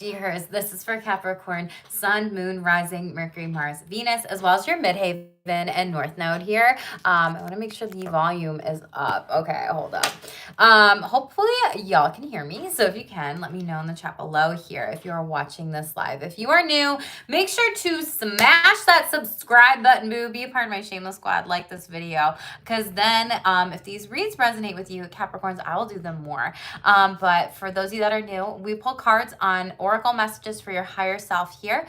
Dears, this is for Capricorn, Sun, Moon, Rising, Mercury, Mars, Venus, as well as your Midhaven and North Node here. I want to make sure the volume is up. Okay, hold up. Hopefully y'all can hear me. So if you can, let me know in the chat below here if you are watching this live. If you are new, make sure to smash that subscribe button, boo. Be a part of my Shameless Squad. Like this video, because then if these reads resonate with you, Capricorns, I will do them more. But for those of you that are new, we pull cards on oracle messages for your higher self here,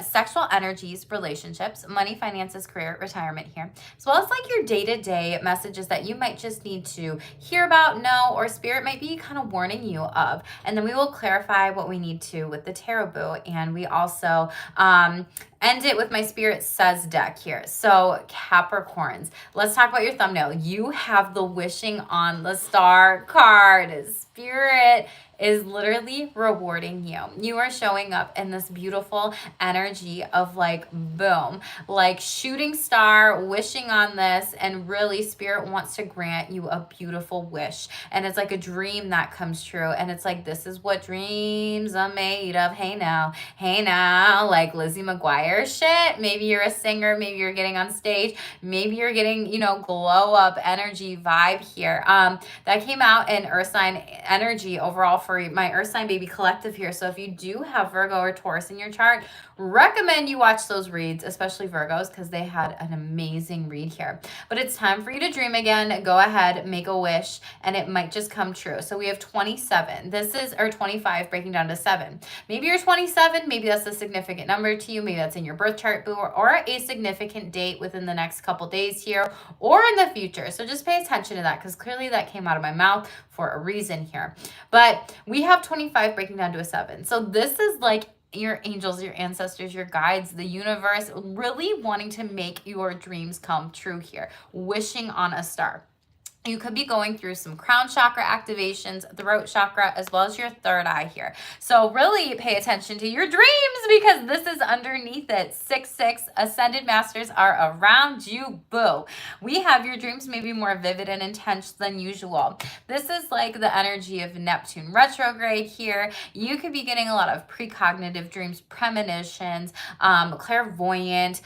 sexual energies, relationships, money, finances, career, retirement here, as well as like your day-to-day messages that you might just need to hear about, know, or spirit might be kind of warning you of. And then we will clarify what we need to with the tarot boo. And we also end it with my Spirit Says deck here. So Capricorns, let's talk about your thumbnail. You have the wishing on the star card. Spirit is literally rewarding you. You are showing up in this beautiful energy of like, boom, like shooting star, wishing on this, and really Spirit wants to grant you a beautiful wish. And it's like a dream that comes true. And it's like, this is what dreams are made of. Hey now, like Lizzie McGuire shit. Maybe you're a singer, maybe you're getting on stage, maybe you're getting, glow up energy vibe here. That came out in Earth sign energy overall for my Earth sign baby collective here. So if you do have Virgo or Taurus in your chart, recommend you watch those reads, especially Virgos, because they had an amazing read here. But it's time for you to dream again. Go ahead, make a wish, and it might just come true. So we have 27. Or 25 breaking down to 7. Maybe you're 27. Maybe that's a significant number to you. Maybe that's in your birth chart, boo, or a significant date within the next couple days here or in the future. So just pay attention to that, because clearly that came out of my mouth for a reason here. But we have 25 breaking down to a 7. So this is like your angels, your ancestors, your guides, the universe really wanting to make your dreams come true here, wishing on a star. You could be going through some crown chakra activations, throat chakra, as well as your third eye here. So really pay attention to your dreams, because this is underneath it. 6-6 ascended masters are around you, boo. We have your dreams maybe more vivid and intense than usual. This is like the energy of Neptune retrograde here. You could be getting a lot of precognitive dreams, premonitions, clairvoyant,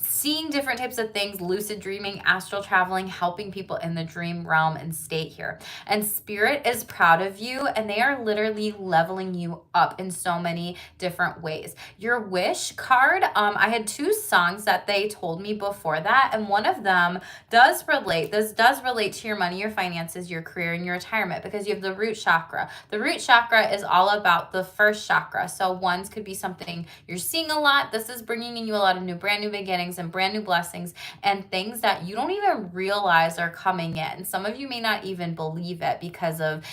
seeing different types of things, lucid dreaming, astral traveling, helping people in the dream realm and state here. And Spirit is proud of you, and they are literally leveling you up in so many different ways. Your wish card, I had 2 songs that they told me before that, and one of them does relate. This does relate to your money, your finances, your career, and your retirement, because you have the root chakra. The root chakra is all about the first chakra. So ones could be something you're seeing a lot. This is bringing in you a lot of brand new beginnings and brand new blessings and things that you don't even realize are coming in. Some of you may not even believe it because of,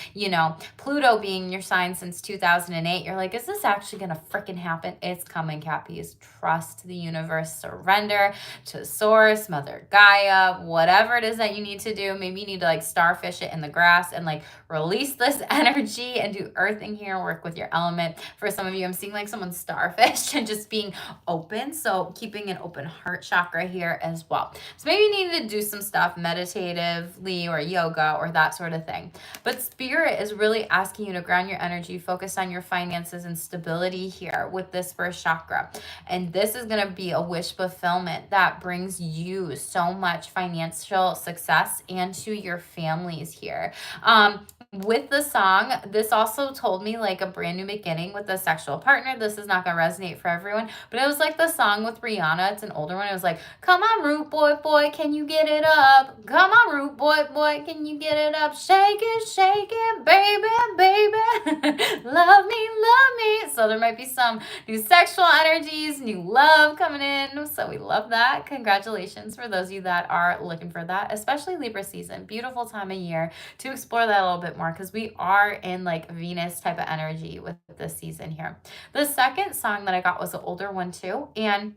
Pluto being your sign since 2008. You're like, is this actually going to freaking happen? It's coming, Cappies. Trust the universe, surrender to source, Mother Gaia, whatever it is that you need to do. Maybe you need to like starfish it in the grass and like release this energy and do earthing here, work with your element. For some of you, I'm seeing like someone starfish and just being open. So keeping an open heart chakra here as well. So maybe you need to do some stuff meditatively or yoga or that sort of thing. But Spirit is really asking you to ground your energy, focus on your finances and stability here with this first chakra. And this is going to be a wish fulfillment that brings you so much financial success and to your families here. With the song, this also told me like a brand new beginning with a sexual partner. This is not going to resonate for everyone, but it was like the song with Rihanna. It's an older one. It was like, come on, root boy, can you get it up? Come on, root boy, can you get it up? Shake it, baby. Love me. So there might be some new sexual energies, new love coming in. So we love that. Congratulations for those of you that are looking for that, especially Libra season. Beautiful time of year to explore that a little bit more, because we are in like Venus type of energy with this season here. The second song that I got was an older one too, and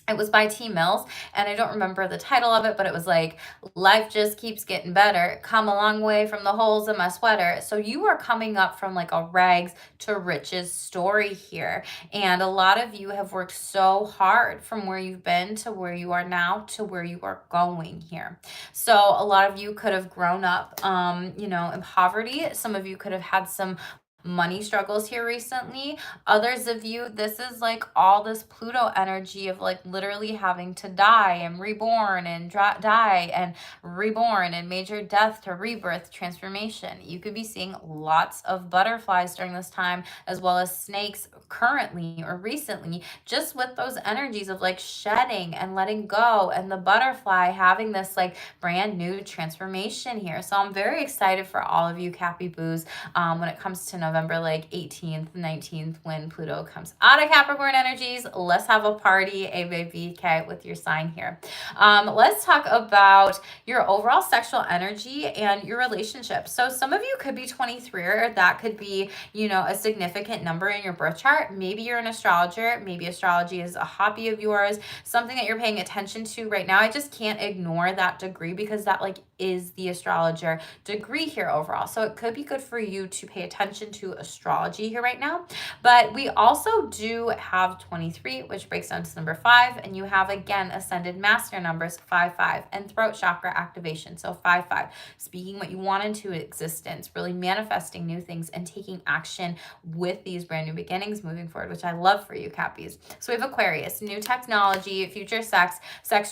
it was by T. Mills, and I don't remember the title of it, but it was like, life just keeps getting better, come a long way from the holes in my sweater. So you are coming up from like a rags to riches story here. And a lot of you have worked so hard from where you've been to where you are now to where you are going here. So a lot of you could have grown up, in poverty. Some of you could have had some money struggles here recently. Others of you, this is like all this Pluto energy of like literally having to die and reborn and die and reborn and major death to rebirth transformation. You could be seeing lots of butterflies during this time, as well as snakes currently or recently, just with those energies of like shedding and letting go, and the butterfly having this like brand new transformation here. So I'm very excited for all of you Cappy Boos when it comes to November like 18th, 19th, when Pluto comes out of Capricorn energies. Let's have a party, a baby, okay, with your sign here. Let's talk about your overall sexual energy and your relationship. So some of you could be 23, or that could be, you know, a significant number in your birth chart. Maybe you're an astrologer. Maybe astrology is a hobby of yours, something that you're paying attention to right now. I just can't ignore that degree because that like is the astrologer degree here overall. So it could be good for you to pay attention to astrology here right now. But we also do have 23, which breaks down to number 5, and you have again ascended master numbers 5, 5, and throat chakra activation. So 5, 5, speaking what you want into existence, really manifesting new things and taking action with these brand new beginnings moving forward, which I love for you, Cappies. So we have Aquarius, new technology, future sex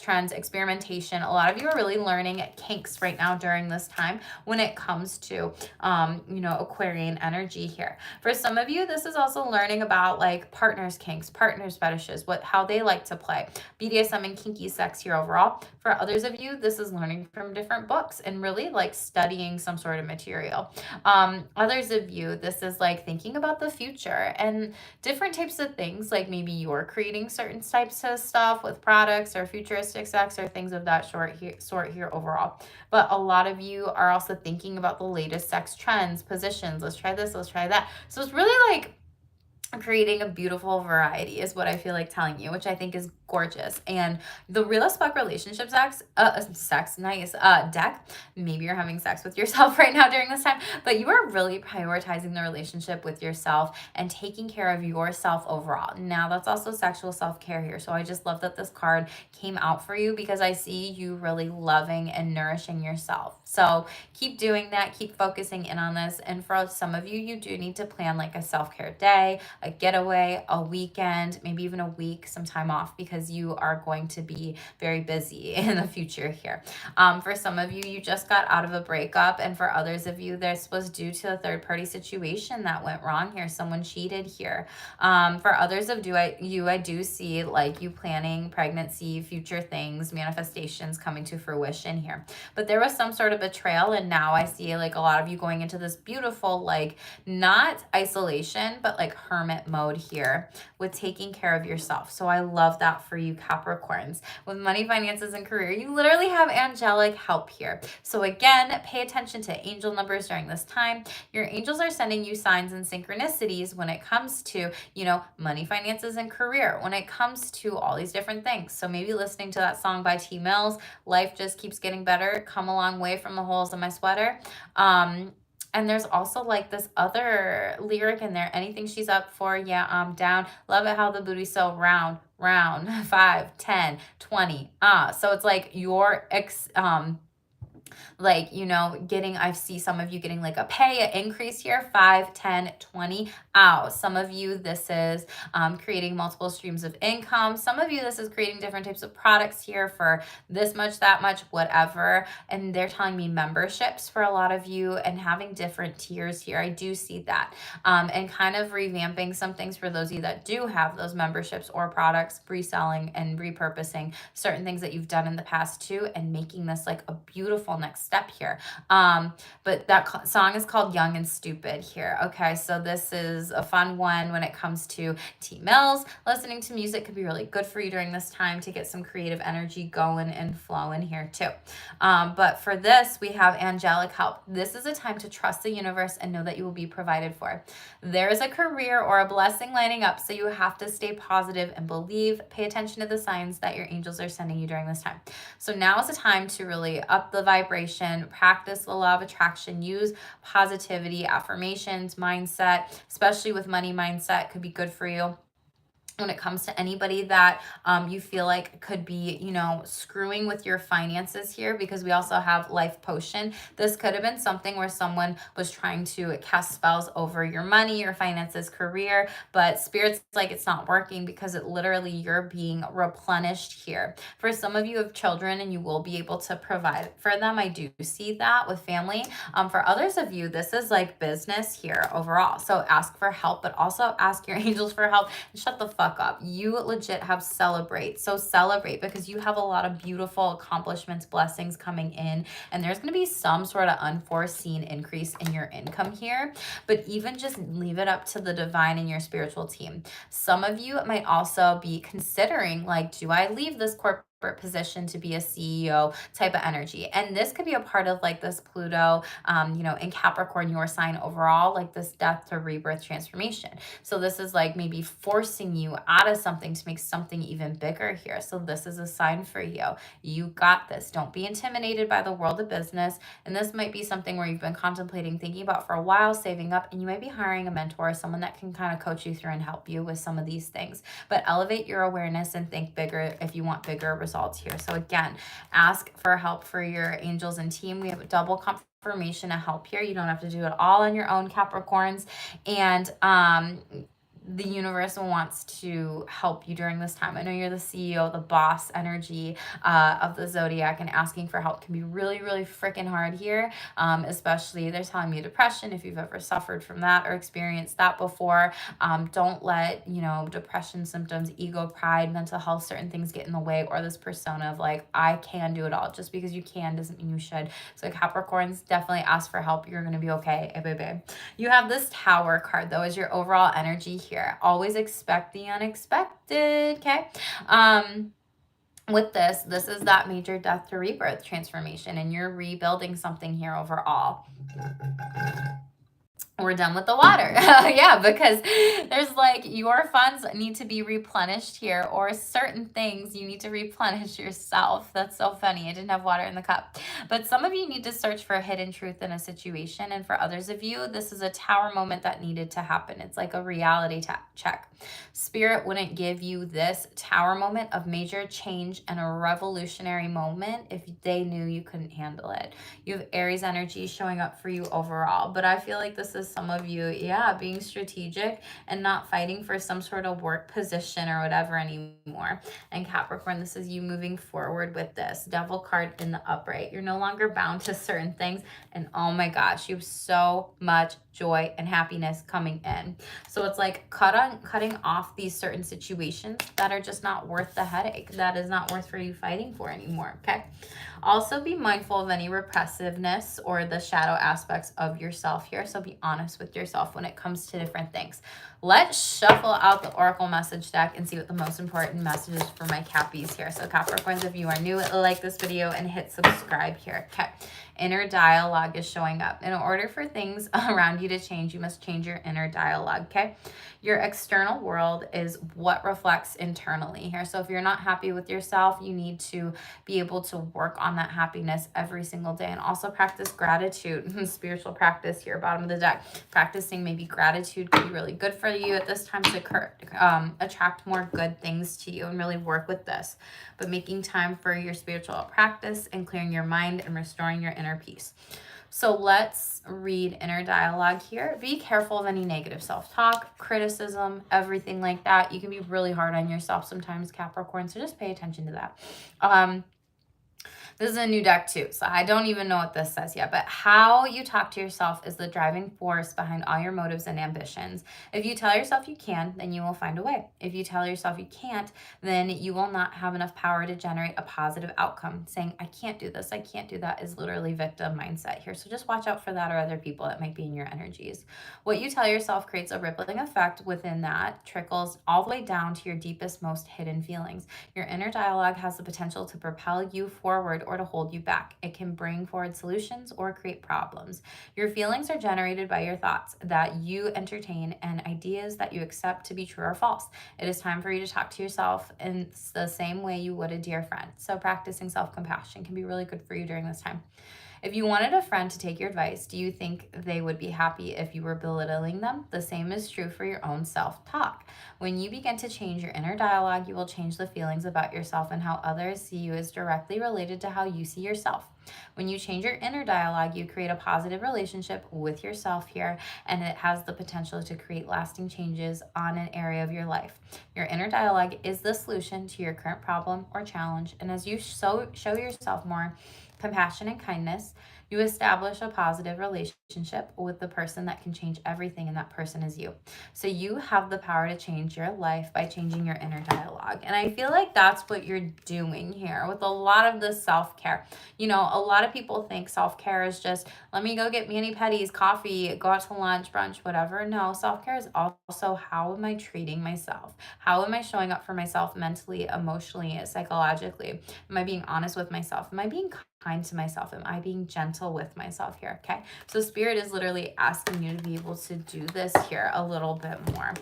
trends, experimentation. A lot of you are really learning kinks right now during this time when it comes to, you know, Aquarian energy here. For some of you, this is also learning about like partners kinks, partners fetishes, how they like to play, BDSM and kinky sex here overall. For others of you, this is learning from different books and really like studying some sort of material. Others of you, this is like thinking about the future and different types of things, like maybe you're creating certain types of stuff with products or futuristic sex or things of that sort here overall. But a lot of you are also thinking about the latest sex trends, positions. Let's try this, let's try that. So it's really like creating a beautiful variety is what I feel like telling you, which I think is gorgeous. And the Real as Fuck relationship deck, maybe you're having sex with yourself right now during this time, but you are really prioritizing the relationship with yourself and taking care of yourself overall. Now that's also sexual self-care here. So I just love that this card came out for you because I see you really loving and nourishing yourself. So keep doing that, keep focusing in on this. And for some of you, you do need to plan like a self-care day, a getaway, a weekend, maybe even a week, some time off, because you are going to be very busy in the future here. For some of you, you just got out of a breakup, and for others of you, this was due to a third-party situation that went wrong here. Someone cheated here. For others of you, I do see like you planning pregnancy, future things, manifestations coming to fruition here. But there was some sort of betrayal, and now I see like a lot of you going into this beautiful, like not isolation, but like hermit mode here with taking care of yourself. So I love that for you Capricorns. With money, finances, and career, you literally have angelic help here. So again, pay attention to angel numbers during this time. Your angels are sending you signs and synchronicities when it comes to, you know, money, finances, and career, when it comes to all these different things. So maybe listening to that song by T. Mills, Life Just Keeps Getting Better, come a long way from the holes in my sweater. And there's also like this other lyric in there. Anything she's up for, yeah, I'm down. Love it how the booty's so round, 5, 10, 20. So it's like your like, you know, I see some of you getting like a pay increase here, 5, 10, 20. Some of you, this is creating multiple streams of income. Some of you, this is creating different types of products here for this much, that much, whatever. And they're telling me memberships for a lot of you and having different tiers here. I do see that. And kind of revamping some things for those of you that do have those memberships or products, reselling and repurposing certain things that you've done in the past too, and making this like a beautiful next step here. But that song is called Young and Stupid here. Okay, so this is a fun one when it comes to T. Mills. Listening to music could be really good for you during this time to get some creative energy going and flowing here too. But for this, we have angelic help. This is a time to trust the universe and know that you will be provided for. There is a career or a blessing lining up, so you have to stay positive and believe. Pay attention to the signs that your angels are sending you during this time. So now is the time to really up the vibration, practice the law of attraction, use positivity, affirmations, mindset, especially with money mindset could be good for you. when it comes to anybody that you feel like could be, screwing with your finances here, because we also have life potion. This could have been something where someone was trying to cast spells over your money, your finances, career, but spirit's like it's not working because it literally you're being replenished here. For some of you have children and you will be able to provide for them. I do see that with family. For others of you, this is like business here overall. So ask for help, but also ask your angels for help. And shut the fuck up. You legit have celebrate. So celebrate, because you have a lot of beautiful accomplishments, blessings coming in, and there's going to be some sort of unforeseen increase in your income here. But even just leave it up to the divine and your spiritual team. Some of you might also be considering, like, do I leave this corporate position to be a CEO type of energy? And this could be a part of like this Pluto, in Capricorn, your sign overall, like this death to rebirth transformation. So this is like maybe forcing you out of something to make something even bigger here. So this is a sign for you. You got this. Don't be intimidated by the world of business. And this might be something where you've been contemplating, thinking about for a while, saving up, and you might be hiring a mentor, someone that can kind of coach you through and help you with some of these things. But elevate your awareness and think bigger if you want bigger results here. So again, ask for help for your angels and team. We have a double confirmation of help here. You don't have to do it all on your own, Capricorns. And the universe wants to help you during this time. I know you're the CEO, the boss energy of the zodiac, and asking for help can be really, really freaking hard here. Especially they're telling you depression, if you've ever suffered from that or experienced that before. Don't let, depression symptoms, ego, pride, mental health, certain things get in the way, or this persona of like, I can do it all. Just because you can doesn't mean you should. So Capricorns, definitely ask for help. You're going to be okay. Baby. You have this Tower card though as your overall energy here. Always expect the unexpected, okay? With this is that major death to rebirth transformation, and you're rebuilding something here overall. We're done with the water. Yeah, because there's like your funds need to be replenished here, or certain things you need to replenish yourself. That's so funny. I didn't have water in the cup. But some of you need to search for hidden truth in a situation. And for others of you, this is a Tower moment that needed to happen. It's like a reality check. Spirit wouldn't give you this Tower moment of major change and a revolutionary moment if they knew you couldn't handle it. You have Aries energy showing up for you overall. But I feel like this is some of you, being strategic and not fighting for some sort of work position or whatever anymore. And Capricorn, this is you moving forward with this Devil card in the upright. You're no longer bound to certain things. And oh my gosh, you have so much joy and happiness coming in. So it's like cutting off these certain situations that are just not worth the headache. That is not worth for you fighting for anymore, okay? Also be mindful of any repressiveness or the shadow aspects of yourself here. So be honest with yourself when it comes to different things. Let's shuffle out the Oracle message deck and see what the most important message is for my Cappies here. So Capricorns, if you are new, like this video and hit subscribe here. Okay. Inner dialogue is showing up. In order for things around you to change, you must change your inner dialogue, okay? Your external world is what reflects internally here. So if you're not happy with yourself, you need to be able to work on that happiness every single day, and also practice gratitude. Spiritual practice here, bottom of the deck. Practicing maybe gratitude could be really good for you at this time to attract more good things to you and really work with this. But making time for your spiritual practice and clearing your mind and restoring your inner peace. So let's read inner dialogue here. Be careful of any negative self-talk, criticism, everything like that. You can be really hard on yourself sometimes, Capricorn, so just pay attention to that. This is a new deck too, so I don't even know what this says yet, but how you talk to yourself is the driving force behind all your motives and ambitions. If you tell yourself you can, then you will find a way. If you tell yourself you can't, then you will not have enough power to generate a positive outcome. Saying, I can't do this, I can't do that is literally victim mindset here. So just watch out for that or other people that might be in your energies. What you tell yourself creates a rippling effect within that, trickles all the way down to your deepest, most hidden feelings. Your inner dialogue has the potential to propel you forward or to hold you back. It can bring forward solutions or create problems. Your feelings are generated by your thoughts that you entertain and ideas that you accept to be true or false. It is time for you to talk to yourself in the same way you would a dear friend. So practicing self-compassion can be really good for you during this time. If you wanted a friend to take your advice, do you think they would be happy if you were belittling them? The same is true for your own self-talk. When you begin to change your inner dialogue, you will change the feelings about yourself, and how others see you is directly related to how you see yourself. When you change your inner dialogue, you create a positive relationship with yourself here, and it has the potential to create lasting changes on an area of your life. Your inner dialogue is the solution to your current problem or challenge, and as you show yourself more compassion and kindness, you establish a positive relationship with the person that can change everything, and that person is you. So you have the power to change your life by changing your inner dialogue. And I feel like that's what you're doing here with a lot of the self-care. You know, a lot of people think self-care is just, let me go get mani-pedis, coffee, go out to lunch, brunch, whatever. No, self-care is also, how am I treating myself? How am I showing up for myself mentally, emotionally, psychologically? Am I being honest with myself? Am I being kind to myself? Am I being gentle with myself here? Okay. So spirit is literally asking you to be able to do this here a little bit more.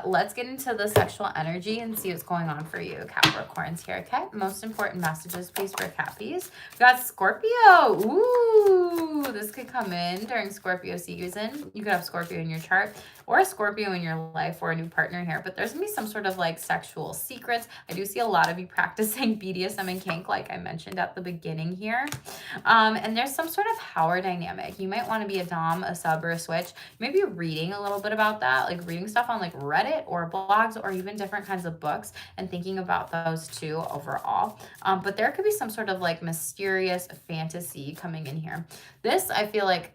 Let's get into the sexual energy and see what's going on for you, Capricorns here. Okay. Most important messages, please, for Cappies. We got Scorpio. Ooh, this could come in during Scorpio season. You could have Scorpio in your chart or a Scorpio in your life or a new partner here, but there's gonna be some sort of like sexual secrets. I do see a lot of you practicing BDSM and kink, like I mentioned at the beginning here. And there's some sort of power dynamic. You might want to be a dom, a sub, or a switch. Maybe reading a little bit about that, like reading stuff on like Reddit or blogs or even different kinds of books, and thinking about those too overall. But there could be some sort of like mysterious fantasy coming in here. This, I feel like,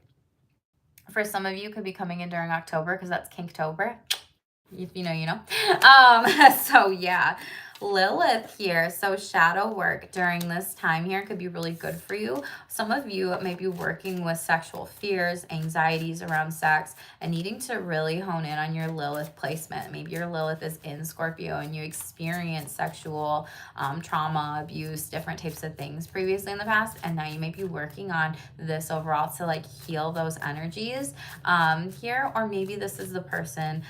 for some of you could be coming in during October, because that's Kinktober. If you know, you know. So yeah, Lilith here. So shadow work during this time here could be really good for you. Some of you may be working with sexual fears, anxieties around sex, and needing to really hone in on your Lilith placement. Maybe your Lilith is in Scorpio and you experienced sexual trauma, abuse, different types of things previously in the past, and now you may be working on this overall to like heal those energies here. Or maybe this is the person,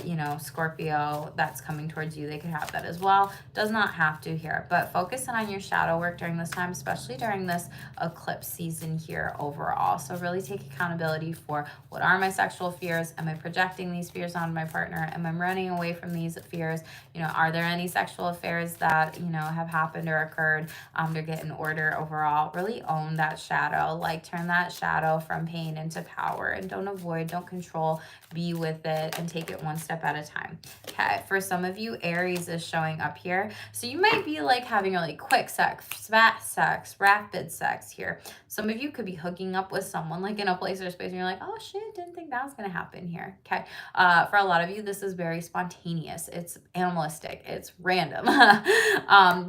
you know, Scorpio, that's coming towards you. They could have that as well. Does not have to here, but focus on your shadow work during this time, especially during this eclipse season here overall. So really take accountability for, what are my sexual fears? Am I projecting these fears on my partner? Am I running away from these fears? You know, are there any sexual affairs that, you know, have happened or occurred to get in order overall? Really own that shadow, like turn that shadow from pain into power, and don't avoid, don't control, be with it and take it one step at a time. Okay, for some of you, Aries is showing up here. So you might be like having really quick sex, fast sex, rapid sex here. Some of you could be hooking up with someone like in a place or space and you're like, oh shit, didn't think that was gonna happen here. Okay, for a lot of you, this is very spontaneous. It's animalistic. It's random.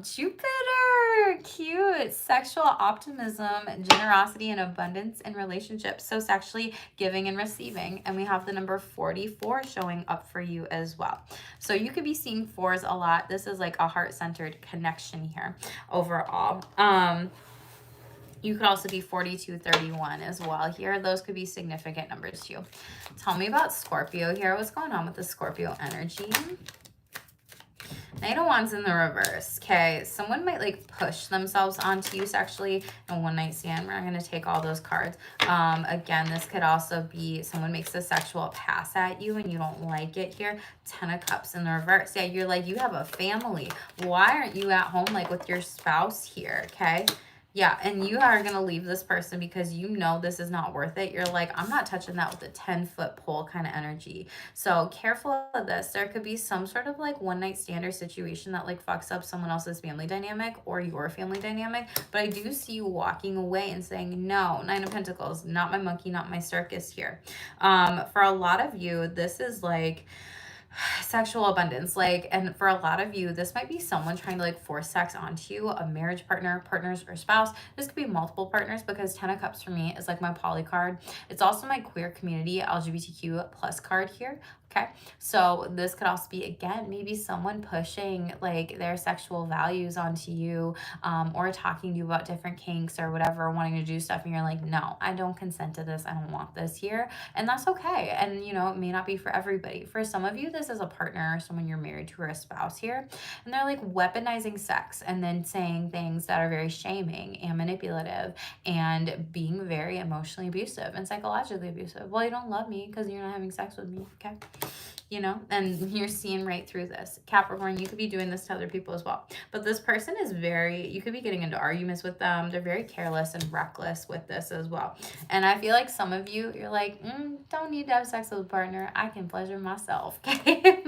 Jupiter, cute. Sexual optimism, generosity, and abundance in relationships. So sexually giving and receiving. And we have the number 44 showing up for you as well. So you could be seeing fours a lot. This is like a heart-centered connection here overall. You could also be 42, 31 as well here. Those could be significant numbers too. Tell me about Scorpio here. What's going on with the Scorpio energy? Knight of Wands in the reverse. Okay, someone might like push themselves onto you sexually in one night stand. We're not going to take all those cards. Again, this could also be someone makes a sexual pass at you and you don't like it here. 10 of Cups in the reverse. Yeah, you're like, you have a family. Why aren't you at home like with your spouse here? Okay. Yeah, and you are going to leave this person because you know this is not worth it. You're like, I'm not touching that with a 10-foot pole kind of energy. So careful of this. There could be some sort of like one night stand or situation that like fucks up someone else's family dynamic or your family dynamic. But I do see you walking away and saying, no, 9 of Pentacles, not my monkey, not my circus here. For a lot of you, this is like sexual abundance, like, and for a lot of you, this might be someone trying to like force sex onto you, a marriage partner, partners, or spouse. This could be multiple partners, because 10 of Cups for me is like my poly card. It's also my queer community LGBTQ plus card here. Okay, so this could also be, again, maybe someone pushing like their sexual values onto you, or talking to you about different kinks or whatever, wanting to do stuff, and you're like, no, I don't consent to this. I don't want this here. And that's okay. And, you know, it may not be for everybody. For some of you, this is a partner or someone you're married to or a spouse here. And they're like weaponizing sex and then saying things that are very shaming and manipulative and being very emotionally abusive and psychologically abusive. Well, you don't love me because you're not having sex with me. Okay. You know, and you're seeing right through this. Capricorn, you could be doing this to other people as well. But this person is you could be getting into arguments with them. They're very careless and reckless with this as well. And I feel like some of you, you're like, don't need to have sex with a partner. I can pleasure myself. Okay.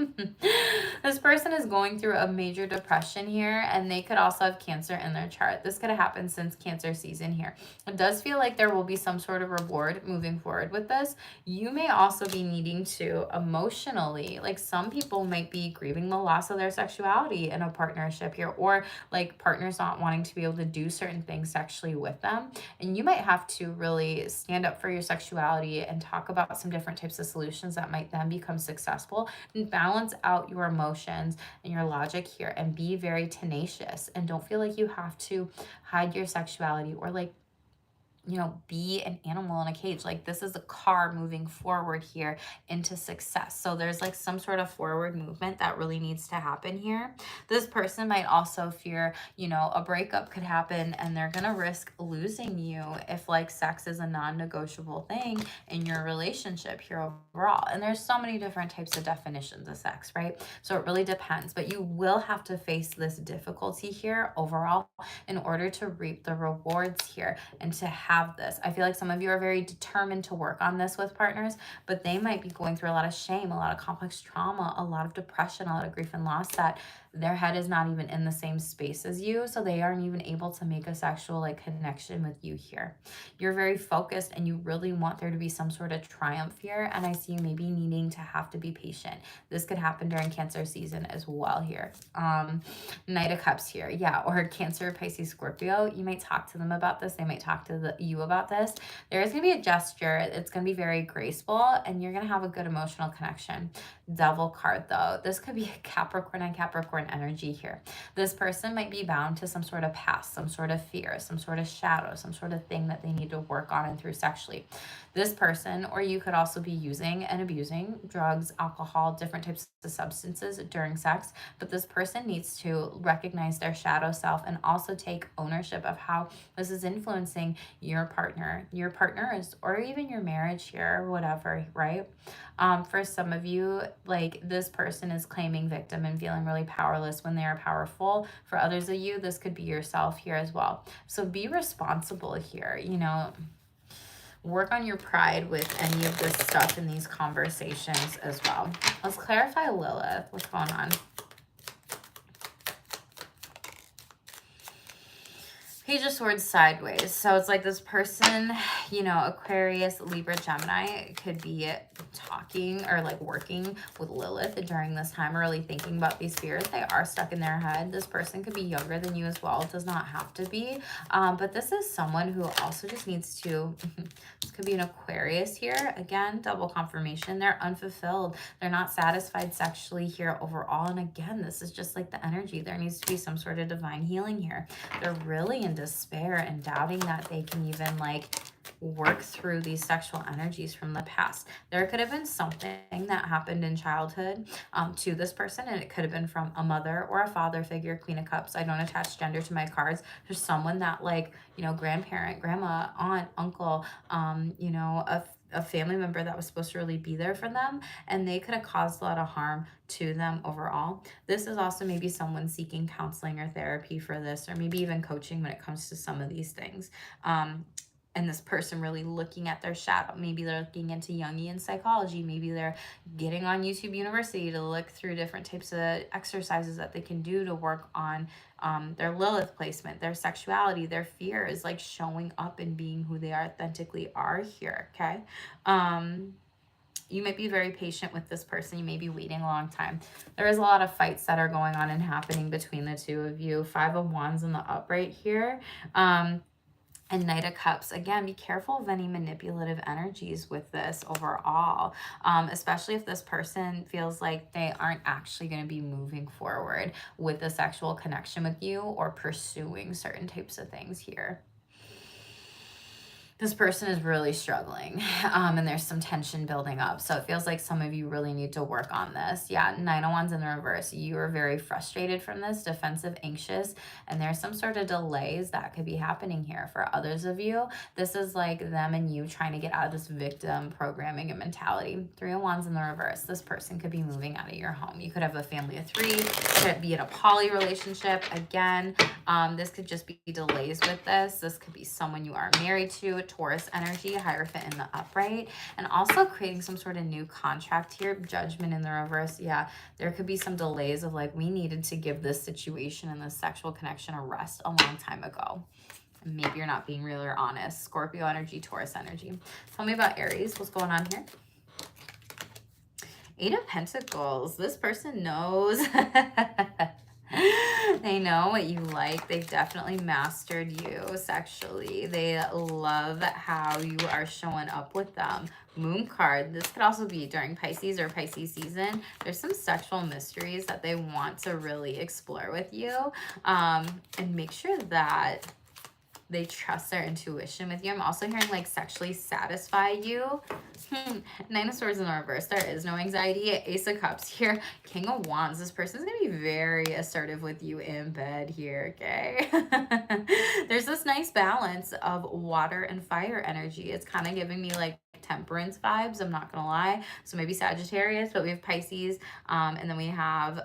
This person is going through a major depression here, and they could also have Cancer in their chart. This could have happened since Cancer season here. It does feel like there will be some sort of reward moving forward with this. You may also be needing to emotionally, like some people might be grieving the loss of their sexuality in a partnership here, or like partners not wanting to be able to do certain things sexually with them. And you might have to really stand up for your sexuality and talk about some different types of solutions that might then become successful, and balance out your emotions and your logic here, and be very tenacious, and don't feel like you have to hide your sexuality or like, you know, be an animal in a cage. Like this is a car moving forward here into success. So there's like some sort of forward movement that really needs to happen here. This person might also fear, you know, a breakup could happen and they're going to risk losing you if like sex is a non-negotiable thing in your relationship here overall. And there's so many different types of definitions of sex, right? So it really depends, but you will have to face this difficulty here overall in order to reap the rewards here and to have this. I feel like some of you are very determined to work on this with partners, but they might be going through a lot of shame, a lot of complex trauma, a lot of depression, a lot of grief and loss, that their head is not even in the same space as you, so they aren't even able to make a sexual like connection with you here. You're very focused and you really want there to be some sort of triumph here, and I see you maybe needing to have to be patient. This could happen during Cancer season as well here. Knight of Cups here, yeah, or Cancer, Pisces, Scorpio. You might talk to them about this. They might talk to you about this. There is going to be a gesture. It's going to be very graceful, and you're going to have a good emotional connection. Devil card, though. This could be a Capricorn and Capricorn energy here. This person might be bound to some sort of past, some sort of fear, some sort of shadow, some sort of thing that they need to work on and through sexually. This person, or you could also be using and abusing drugs, alcohol, different types of substances during sex, but this person needs to recognize their shadow self and also take ownership of how this is influencing your partner, your partners, or even your marriage here, or whatever, right? For some of you, like this person is claiming victim and feeling really powerless when they are powerful. For others of you, this could be yourself here as well. So be responsible here, you know. Work on your pride with any of this stuff in these conversations as well. Let's clarify Lilith. What's going on? Page of Swords sideways. So it's like this person, you know, Aquarius, Libra, Gemini could be talking or like working with Lilith during this time, or really thinking about these fears. They are stuck in their head. This person could be younger than you as well. It does not have to be. But this is someone who also just needs to, this could be an Aquarius here. Again, double confirmation. They're unfulfilled. They're not satisfied sexually here overall. And again, this is just like the energy. There needs to be some sort of divine healing here. They're really in despair and doubting that they can even like work through these sexual energies from the past. There could have been something that happened in childhood to this person, and it could have been from a mother or a father figure. Queen of Cups. I don't attach gender to my cards. There's someone that, like, you know, grandparent, grandma, aunt, uncle, you know, a family member that was supposed to really be there for them, and they could have caused a lot of harm to them overall. This is also maybe someone seeking counseling or therapy for this, or maybe even coaching when it comes to some of these things. And this person really looking at their shadow. Maybe they're looking into Jungian psychology. Maybe they're getting on YouTube University to look through different types of exercises that they can do to work on their Lilith placement, their sexuality, their fear is like showing up and being who they authentically are here, okay? You might be very patient with this person. You may be waiting a long time. There is a lot of fights that are going on and happening between the two of you. 5 of Wands in the upright here. And Knight of Cups, again, be careful of any manipulative energies with this overall, especially if this person feels like they aren't actually going to be moving forward with a sexual connection with you or pursuing certain types of things here. This person is really struggling, and there's some tension building up. So it feels like some of you really need to work on this. Yeah, 9 of Wands in the reverse. You are very frustrated from this, defensive, anxious, and there's some sort of delays that could be happening here. For others of you, this is like them and you trying to get out of this victim programming and mentality. 3 of Wands in the reverse. This person could be moving out of your home. You could have a family of 3, could be in a poly relationship. Again, this could just be delays with this. This could be someone you are married to, Taurus energy, Hierophant in the upright, and also creating some sort of new contract here, Judgment in the reverse. Yeah, there could be some delays of like, we needed to give this situation and this sexual connection a rest a long time ago. Maybe you're not being real or honest. Scorpio energy, Taurus energy. Tell me about Aries. What's going on here? 8 of Pentacles. This person knows. They know what you like. They've definitely mastered you sexually. They love how you are showing up with them. Moon card. This could also be during Pisces or Pisces season. There's some sexual mysteries that they want to really explore with you. And make sure that they trust their intuition with you. I'm also hearing like sexually satisfy you. 9 of Swords in the reverse. There is no anxiety. Ace of Cups here. King of Wands. This person's going to be very assertive with you in bed here, okay? There's this nice balance of water and fire energy. It's kind of giving me like Temperance vibes, I'm not going to lie. So maybe Sagittarius, but we have Pisces, and then we have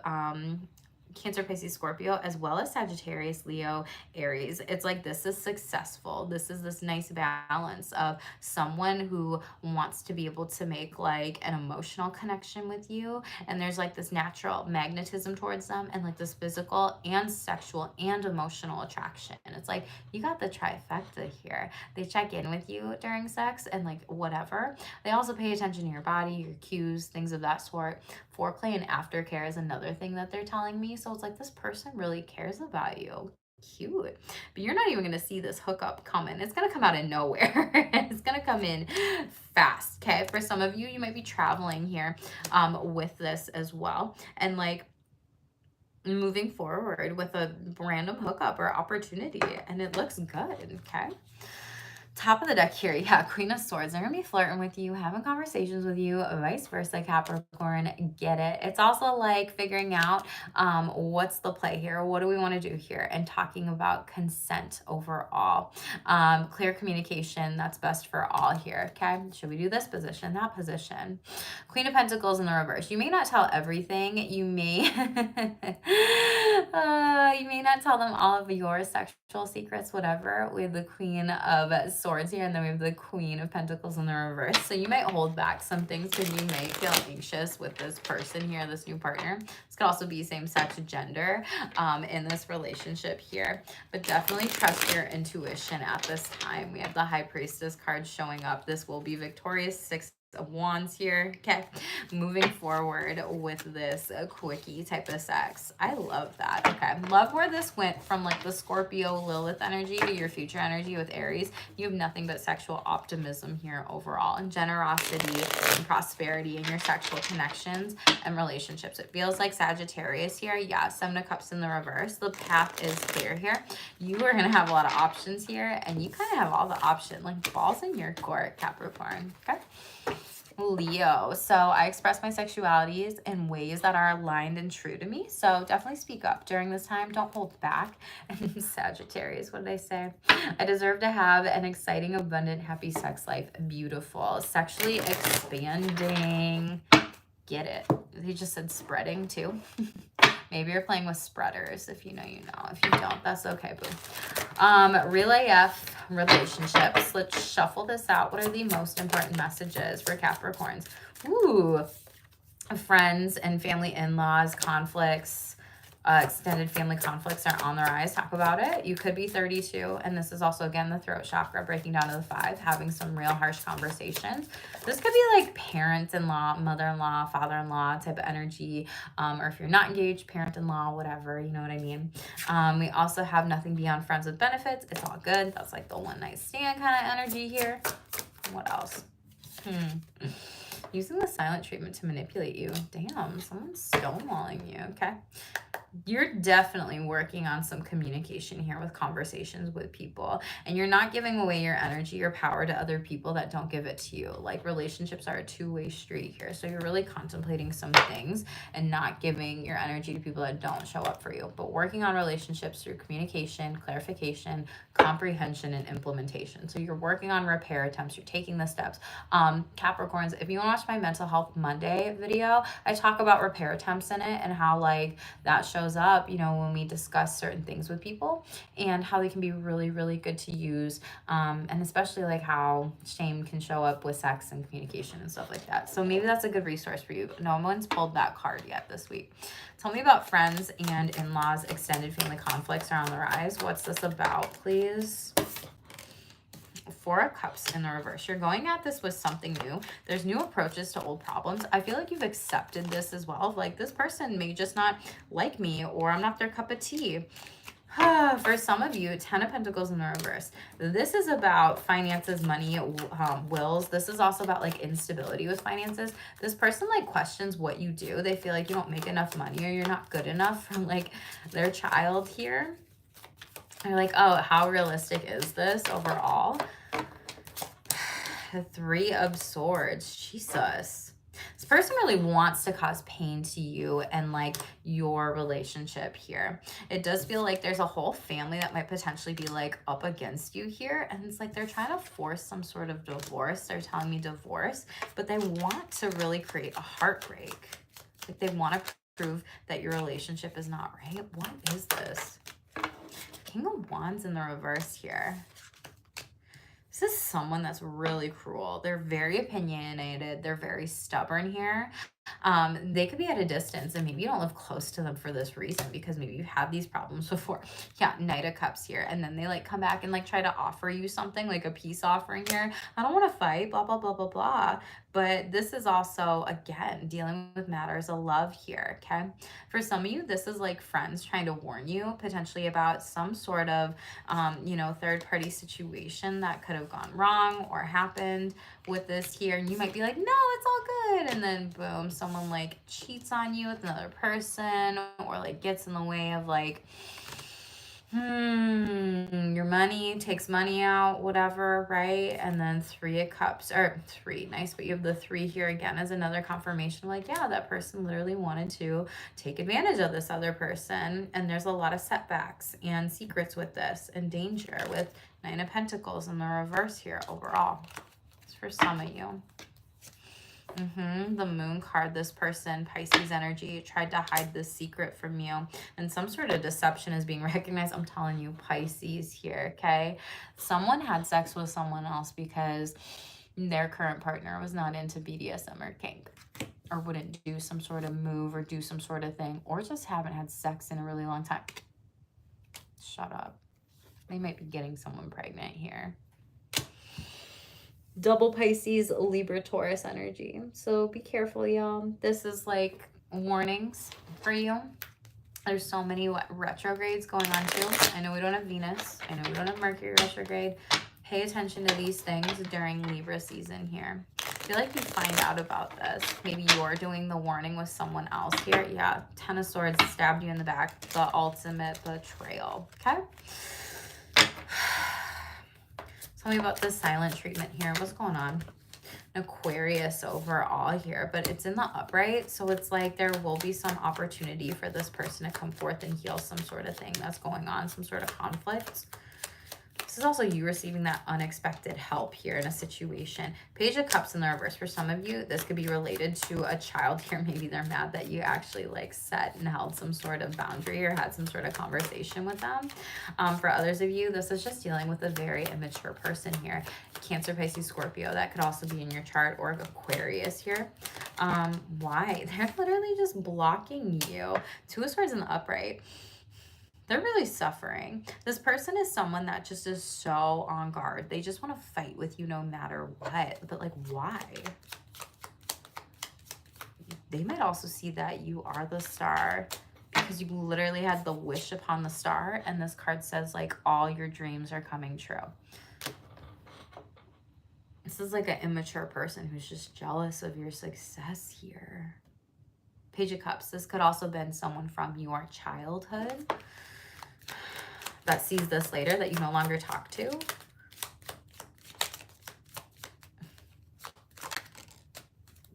Cancer, Pisces, Scorpio, as well as Sagittarius, Leo, Aries. It's like this is successful. This is this nice balance of someone who wants to be able to make like an emotional connection with you. And there's like this natural magnetism towards them and like this physical and sexual and emotional attraction. And it's like you got the trifecta here. They check in with you during sex and like whatever. They also pay attention to your body, your cues, things of that sort. Foreplay and aftercare is another thing that they're telling me. So it's like this person really cares about you. Cute. But you're not even going to see this hookup coming. It's going to come out of nowhere. It's going to come in fast. Okay. For some of you, you might be traveling here with this as well. And like moving forward with a random hookup or opportunity. And it looks good. Okay. Top of the deck here, yeah, Queen of Swords. They're going to be flirting with you, having conversations with you, vice versa, Capricorn. Get it? It's also like figuring out what's the play here? What do we want to do here? And talking about consent overall. Clear communication, that's best for all here, okay? Should we do this position, that position? Queen of Pentacles in the reverse. You may not tell everything. You may, you may not tell them all of your sexual secrets, whatever. We have the Queen of Swords here, and then we have the Queen of Pentacles in the reverse. So you might hold back some things because you may feel anxious with this person here, this new partner. This could also be same-sex gender in this relationship here. But definitely trust your intuition at this time. We have the High Priestess card showing up. This will be victorious. 6 of Wands here. Okay, moving forward with this quickie type of sex. I love that. Okay, love where this went from like the Scorpio Lilith energy to your future energy with Aries. You have nothing but sexual optimism here overall, and generosity and prosperity in your sexual connections and relationships. It feels like Sagittarius here. Yeah, 7 of Cups in the reverse. The path is clear here. You are going to have a lot of options here, and you kind of have all the options, like balls in your court, Capricorn. Okay. Leo. So I express my sexualities in ways that are aligned and true to me. So definitely speak up during this time. Don't hold back. And Sagittarius, what did I say? I deserve to have an exciting, abundant, happy sex life. Beautiful. Sexually expanding. Get it. He just said spreading too. Maybe you're playing with spreaders. If you know, you know. If you don't, that's okay, boo. Real AF relationships. Let's shuffle this out. What are the most important messages for Capricorns? Ooh, friends and family, in-laws, conflicts, extended family conflicts are on the rise. Talk about it. You could be 32, and this is also, again, the throat chakra breaking down to the 5, having some real harsh conversations. This could be like parent-in-law, mother-in-law, father-in-law type of energy, or if you're not engaged, parent-in-law, whatever, you know what I mean? We also have nothing beyond friends with benefits. It's all good. That's like the one night stand kind of energy here. What else? Using the silent treatment to manipulate you. Damn, someone's stonewalling you. Okay. You're definitely working on some communication here with conversations with people, and you're not giving away your energy or power to other people that don't give it to you. Like, relationships are a two-way street here, so you're really contemplating some things and not giving your energy to people that don't show up for you, but working on relationships through communication, clarification, comprehension, and implementation. So you're working on repair attempts. You're taking the steps. Capricorns, if you want to watch my Mental Health Monday video, I talk about repair attempts in it and how like that shows up, you know, when we discuss certain things with people and how they can be really, really good to use. And especially like how shame can show up with sex and communication and stuff like that. So maybe that's a good resource for you. But no one's pulled that card yet this week. Tell me about friends and in-laws. Extended family conflicts are on the rise. What's this about, please? 4 of Cups in the reverse. You're going at this with something new. There's new approaches to old problems. I feel like you've accepted this as well. Like, this person may just not like me, or I'm not their cup of tea. For some of you, 10 of Pentacles in the reverse. This is about finances, money, wills. This is also about like instability with finances. This person like questions what you do. They feel like you don't make enough money or you're not good enough from like their child here. They're like, oh, how realistic is this overall? 3 of Swords. Jesus. This person really wants to cause pain to you and like your relationship here. It does feel like there's a whole family that might potentially be like up against you here. And it's like they're trying to force some sort of divorce. They're telling me divorce, but they want to really create a heartbreak. Like, they want to prove that your relationship is not right. What is this? King of Wands in the reverse here. This is someone that's really cruel. They're very opinionated. They're very stubborn here. They could be at a distance, and maybe you don't live close to them for this reason, because maybe you've had these problems before. Yeah, Knight of Cups here. And then they like come back and like try to offer you something, like a peace offering here. I don't want to fight, blah, blah, blah, blah, blah. But this is also, again, dealing with matters of love here, okay? For some of you, this is like friends trying to warn you potentially about some sort of, you know, third-party situation that could have gone wrong or happened with this here. And you might be like, no, it's all good. And then boom, someone like cheats on you with another person, or like gets in the way of like, your money, takes money out, whatever, right? And then 3 of Cups, or 3, nice, but you have the 3 here again as another confirmation, like, yeah, that person literally wanted to take advantage of this other person, and there's a lot of setbacks and secrets with this, and danger with 9 of Pentacles in the reverse here overall. It's for some of you. The Moon card, this person, Pisces energy, tried to hide this secret from you, and some sort of deception is being recognized. I'm telling you, Pisces here, okay? Someone had sex with someone else because their current partner was not into BDSM or kink, or wouldn't do some sort of move or do some sort of thing, or just haven't had sex in a really long time. Shut up. They might be getting someone pregnant here. Double Pisces, Libra, Taurus energy. So be careful, y'all. This is like warnings for you. There's so many retrogrades going on too. I know we don't have Venus. I know we don't have Mercury retrograde. Pay attention to these things during Libra season here. I feel like you find out about this. Maybe you're doing the warning with someone else here. Yeah, 10 of Swords stabbed you in the back. The ultimate betrayal. Okay? Tell me about the silent treatment here. What's going on? Aquarius overall here, but it's in the upright, so it's like there will be some opportunity for this person to come forth and heal some sort of thing that's going on, some sort of conflict. This is also you receiving that unexpected help here in a situation. Page of Cups in the reverse. For some of you, this could be related to a child here. Maybe they're mad that you actually like set and held some sort of boundary or had some sort of conversation with them. For others of you, this is just dealing with a very immature person here. Cancer, Pisces, Scorpio. That could also be in your chart, or Aquarius here. Why? They're literally just blocking you. Two of Swords in the upright. They're really suffering. This person is someone that just is so on guard. They just want to fight with you no matter what. But like, why? They might also see that you are the star because you literally had the wish upon the star. And this card says like all your dreams are coming true. This is like an immature person who's just jealous of your success here. Page of Cups. This could also have been someone from your childhood that sees this later that you no longer talk to.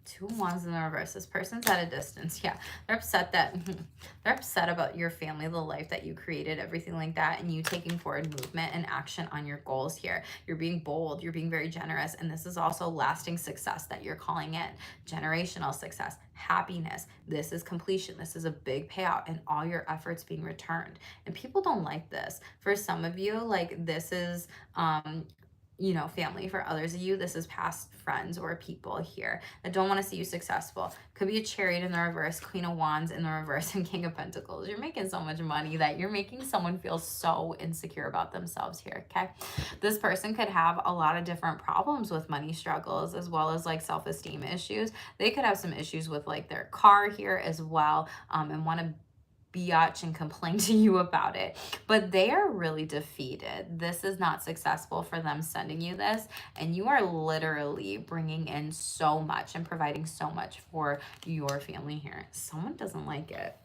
Two of Wands in the reverse. This person's at a distance. Yeah, they're upset that they're upset about your family, the life that you created, everything like that, and you taking forward movement and action on your goals here. You're being bold. You're being very generous, and this is also lasting success that you're calling in. Generational success, happiness. This is completion. This is a big payout, and all your efforts being returned. And people don't like this. For some of you, like this is you know, family. For others of you, this is past friends or people here that don't want to see you successful. Could be a Chariot in the reverse, Queen of Wands in the reverse, and King of Pentacles. You're making so much money that you're making someone feel so insecure about themselves here, okay? This person could have a lot of different problems with money struggles as well as like self-esteem issues. They could have some issues with like their car here as well, and want to biatch and complain to you about it, but they are really defeated. This is not successful for them sending you this, and you are literally bringing in so much and providing so much for your family here. Someone doesn't like it.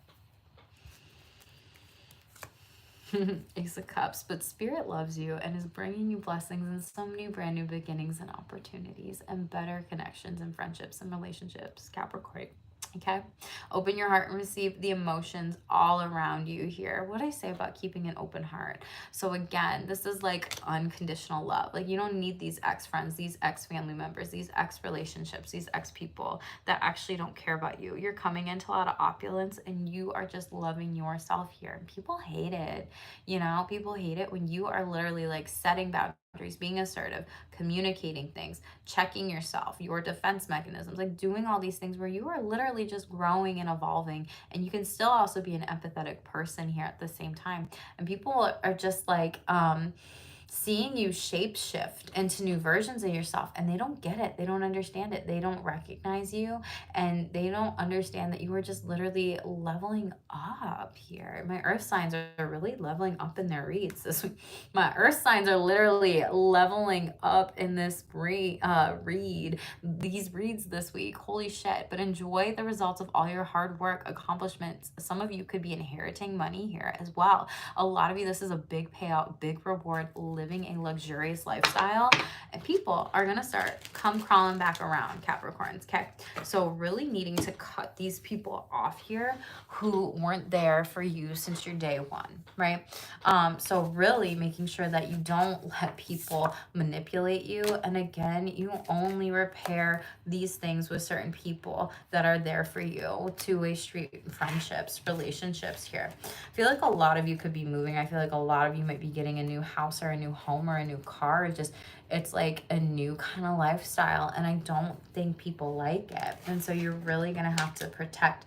Ace of Cups, but Spirit loves you and is bringing you blessings and so many brand new beginnings and opportunities and better connections and friendships and relationships, Capricorn. Okay, open your heart and receive the emotions all around you here. What I say about keeping an open heart. So again, this is like unconditional love. Like you don't need these ex-friends, these ex-family members, these ex-relationships, these ex-people that actually don't care about you. You're coming into a lot of opulence and you are just loving yourself here. And people hate it. You know, people hate it when you are literally like setting boundaries, being assertive, communicating things, checking yourself, your defense mechanisms, like doing all these things where you are literally just growing and evolving, and you can still also be an empathetic person here at the same time. And people are just like seeing you shape shift into new versions of yourself, and they don't get it. They don't understand it. They don't recognize you, and they don't understand that you are just literally leveling up here. My earth signs are really leveling up in their reads this week. My earth signs are literally leveling up in this read, these reads this week. Holy shit. But enjoy the results of all your hard work, accomplishments. Some of you could be inheriting money here as well. A lot of you, this is a big payout, big reward, living a luxurious lifestyle, and people are gonna start come crawling back around, Capricorns. Okay, so really needing to cut these people off here who weren't there for you since your day one, right? So really making sure that you don't let people manipulate you, and again, you only repair these things with certain people that are there for you. Two-way street friendships, relationships here. I feel like a lot of you could be moving. I feel like a lot of you might be getting a new house or a new home or a new car. It's like a new kind of lifestyle, and I don't think people like it. And so you're really gonna have to protect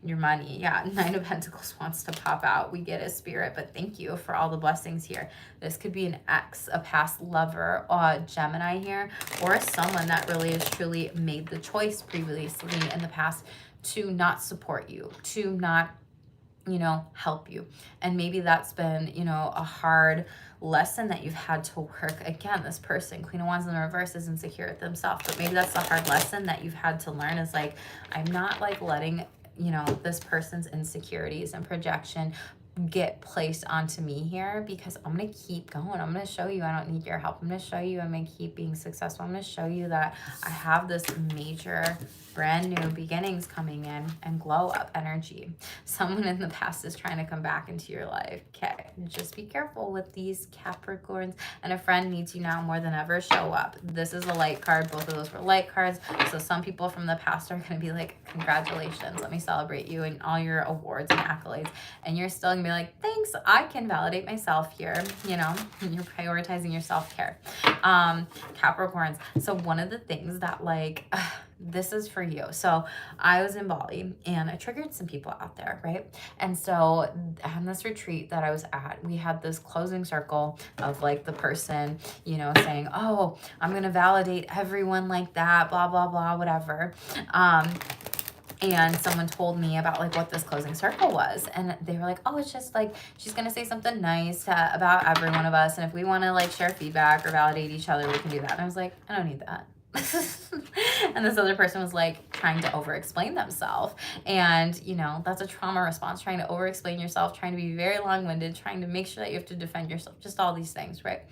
your money. Yeah, Nine of Pentacles wants to pop out. We get it, Spirit, but thank you for all the blessings here. This could be an ex, a past lover, Gemini here, or someone that really has truly made the choice previously in the past to not support you, to not, you know, help you. And maybe that's been, you know, a hard lesson that you've had to work. Again, this person, Queen of Wands in the reverse, is insecure with themselves, but maybe that's the hard lesson that you've had to learn, is like, I'm not like letting, you know, this person's insecurities and projection get placed onto me here, because I'm going to keep going. I'm going to show you I don't need your help. I'm going to show you I'm going to keep being successful. I'm going to show you that I have this major brand new beginnings coming in and glow up energy. Someone in the past is trying to come back into your life. Okay, just be careful with these Capricorns. And a friend needs you now more than ever. Show up. This is a light card. Both of those were light cards. So some people from the past are going to be like, congratulations, let me celebrate you and all your awards and accolades. And you're still gonna be like, thanks, I can validate myself here. You know, you're prioritizing your self-care. Capricorns. So one of the things that like, this is for you. So I was in Bali and I triggered some people out there, right? And so on this retreat that I was at, we had this closing circle of like the person, you know, saying, oh, I'm going to validate everyone like that, blah, blah, blah, whatever. And someone told me about like what this closing circle was. And they were like, oh, it's just like, she's going to say something nice about every one of us. And if we want to like share feedback or validate each other, we can do that. And I was like, I don't need that. And this other person was like trying to over explain themselves. And, you know, that's a trauma response, trying to over explain yourself, trying to be very long-winded, trying to make sure that you have to defend yourself, just all these things, right?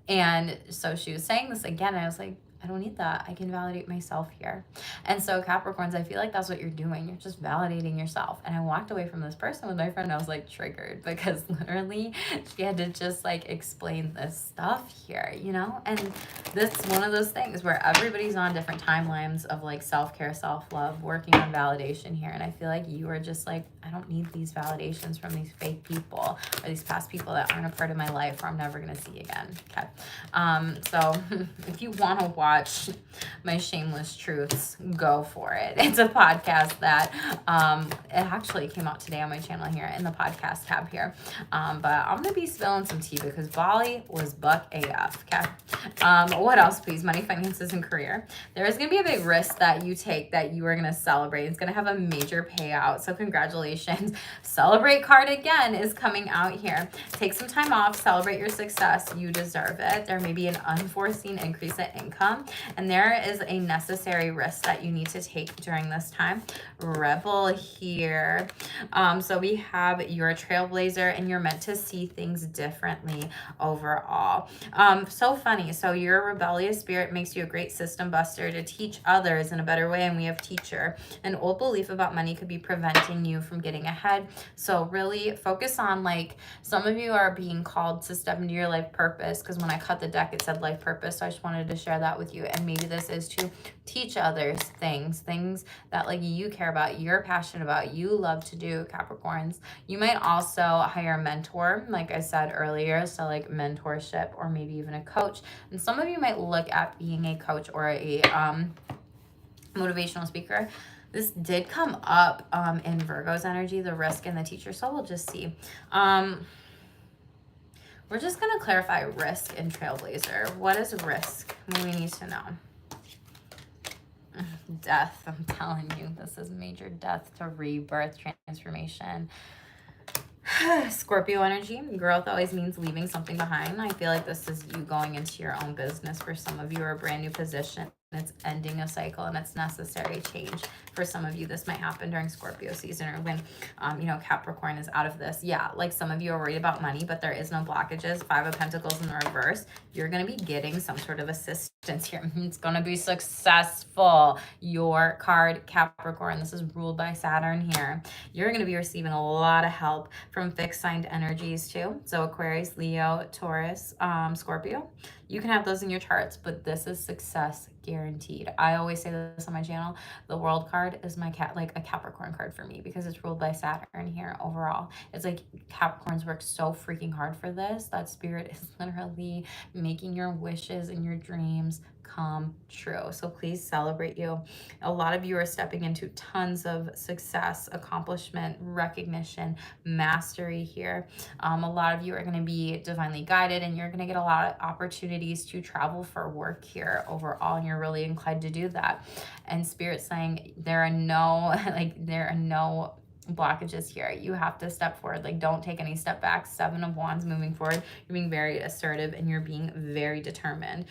And so she was saying this again. And I was like, I don't need that. I can validate myself here. And so Capricorns, I feel like that's what you're doing. You're just validating yourself. And I walked away from this person with my friend. I was like triggered because literally she had to just like explain this stuff here, you know? And this is one of those things where everybody's on different timelines of like self-care, self-love, working on validation here. And I feel like you are just like, I don't need these validations from these fake people or these past people that aren't a part of my life or I'm never going to see again. Okay. So if you want to watch my Shameless Truths, go for it. It's a podcast that it actually came out today on my channel here in the podcast tab here. But I'm gonna be spilling some tea because Bali was buck AF. Okay. What else, please? Money, finances, and career. There is gonna be a big risk that you take that you are gonna celebrate. It's gonna have a major payout. So congratulations. Celebrate card again is coming out here. Take some time off, celebrate your success. You deserve it. There may be an unforeseen increase in income, and there is a necessary risk that you need to take during this time. Rebel here. So we have you're a trailblazer and you're meant to see things differently overall. So funny. So your rebellious spirit makes you a great system buster to teach others in a better way. And we have teacher. An old belief about money could be preventing you from getting ahead. So really focus on, like, some of you are being called to step into your life purpose, because when I cut the deck, it said life purpose. So I just wanted to share that with you. And maybe this is to teach others things that like you care about, you're passionate about, you love to do, Capricorns. You might also hire a mentor, like I said earlier. So like mentorship or maybe even a coach. And some of you might look at being a coach or a motivational speaker. This did come up in Virgo's energy, the risk and the teacher. So we'll just see. We're just going to clarify risk and trailblazer. What is risk? We need to know. Death. I'm telling you, this is major death to rebirth, transformation. Scorpio energy. Growth always means leaving something behind. I feel like this is you going into your own business. For some of you, or a brand new position. It's ending a cycle and it's necessary change. For some of you, this might happen during Scorpio season, or when you know, Capricorn is out of this. Yeah, like some of you are worried about money, but there is no blockages. 5 of Pentacles in the reverse. You're going to be getting some sort of assistance here. It's going to be successful. Your card, Capricorn, this is ruled by Saturn here. You're going to be receiving a lot of help from fixed signed energies too. So Aquarius, Leo, Taurus, Scorpio. You can have those in your charts, but this is success guaranteed. I always say this on my channel. The World card is my like a Capricorn card for me, because it's ruled by Saturn here overall. It's like Capricorns work so freaking hard for this. That spirit is literally making your wishes and your dreams come true. So please celebrate you. A lot of you are stepping into tons of success, accomplishment, recognition, mastery here. A lot of you are going to be divinely guided, and you're going to get a lot of opportunities to travel for work here overall, and you're really inclined to do that. And Spirit's saying there are no blockages here. You have to step forward. Like, don't take any step back. 7 of Wands moving forward. You're being very assertive and you're being very determined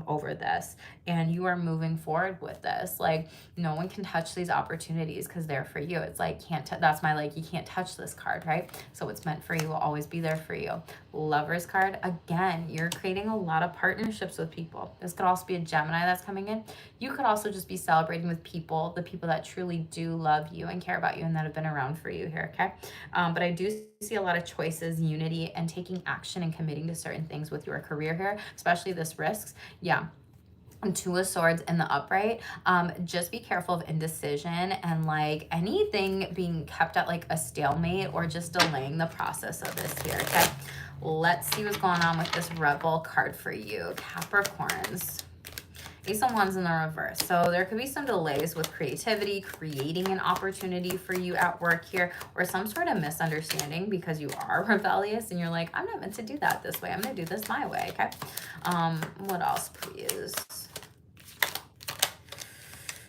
over this. And you are moving forward with this. Like, no one can touch these opportunities because they're for you. It's like, that's my, like, you can't touch this card, right? So what's meant for you will always be there for you. Lovers card, again, you're creating a lot of partnerships with people. This could also be a Gemini that's coming in. You could also just be celebrating with people, the people that truly do love you and care about you and that have been around for you here, okay? But I do see a lot of choices, unity, and taking action and committing to certain things with your career here, especially this risks. Yeah. 2 of Swords in the upright. Just be careful of indecision and like anything being kept at like a stalemate or just delaying the process of this here, okay? Let's see what's going on with this Rebel card for you, Capricorns. Ace of Wands in the reverse. So there could be some delays with creativity, creating an opportunity for you at work here, or some sort of misunderstanding because you are rebellious and you're like, I'm not meant to do that this way. I'm going to do this my way, okay? What else, please?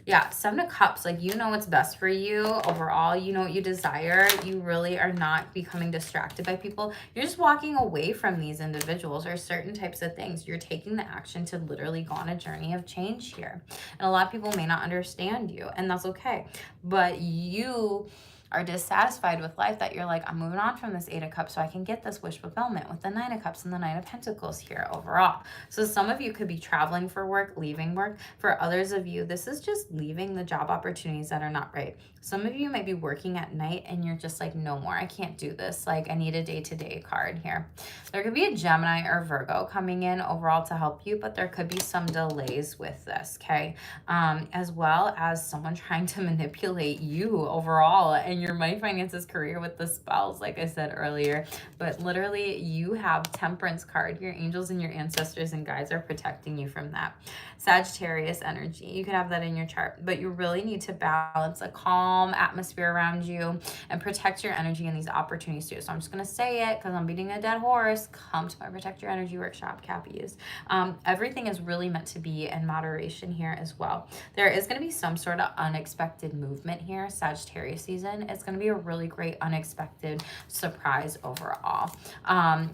Yeah, 7 of Cups, like, you know what's best for you overall. You know what you desire. You really are not becoming distracted by people. You're just walking away from these individuals or certain types of things. You're taking the action to literally go on a journey of change here. And a lot of people may not understand you, and that's okay. But you are dissatisfied with life that you're like, I'm moving on from this 8 of Cups so I can get this wish fulfillment with the 9 of Cups and the 9 of Pentacles here overall. So some of you could be traveling for work, leaving work. For others of you, this is just leaving the job opportunities that are not right. Some of you might be working at night and you're just like, no more, I can't do this. Like, I need a day-to-day card here. There could be a Gemini or Virgo coming in overall to help you, but there could be some delays with this, okay? As well as someone trying to manipulate you overall and your money, finances, career with the spells, like I said earlier. But literally, you have Temperance card. Your angels and your ancestors and guides are protecting you from that. Sagittarius energy, you can have that in your chart, but you really need to balance a calm atmosphere around you and protect your energy in these opportunities too. So I'm just going to say it because I'm beating a dead horse. Come to my Protect Your Energy workshop, Cappies. Everything is really meant to be in moderation here as well. There is going to be some sort of unexpected movement here, Sagittarius season. It's going to be a really great unexpected surprise overall.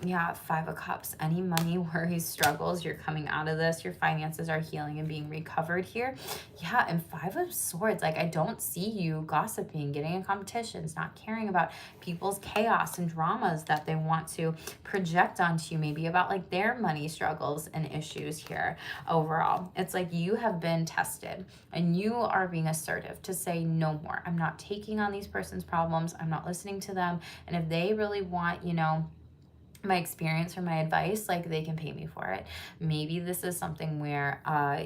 Yeah, 5 of Cups, any money worries, struggles, you're coming out of this. Your finances are healing and being recovered here. Yeah, and 5 of Swords, like, I don't see you gossiping, getting in competitions, not caring about people's chaos and dramas that they want to project onto you, maybe about like their money struggles and issues here overall. It's like you have been tested and you are being assertive to say no more. I'm not taking on these person's problems. I'm not listening to them. And if they really want, you know, my experience or my advice, like, they can pay me for it. Maybe this is something where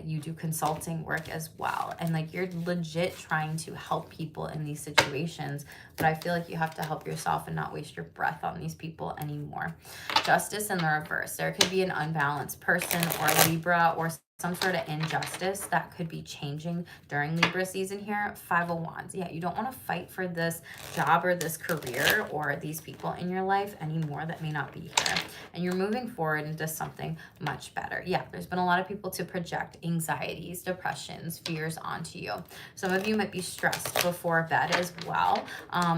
you do consulting work as well, and like you're legit trying to help people in these situations, but I feel like you have to help yourself and not waste your breath on these people anymore. Justice in the reverse, there could be an unbalanced person or Libra or some sort of injustice that could be changing during Libra season here. 5 of Wands. Yeah, you don't want to fight for this job or this career or these people in your life anymore that may not be here. And you're moving forward into something much better. Yeah, there's been a lot of people to project anxieties, depressions, fears onto you. Some of you might be stressed before bed as well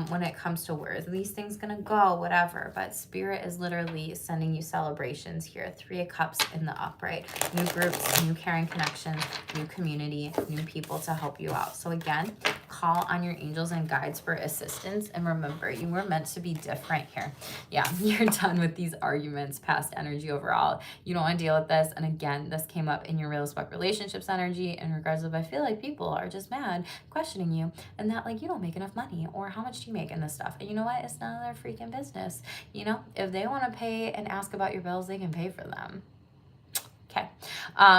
when it comes to where these things going to go, whatever. But Spirit is literally sending you celebrations here. 3 of Cups in the upright. New groups, new caring connections, new community, new people to help you out. So again, call on your angels and guides for assistance. And remember, you were meant to be different here. Yeah, you're done with these arguments, past energy overall. You don't want to deal with this. And again, this came up in your real estate relationships energy in regards of, I feel like people are just mad, questioning you, and that like you don't make enough money, or how much do you make in this stuff? And you know what? It's none of their freaking business. You know, if they want to pay and ask about your bills, they can pay for them. Okay,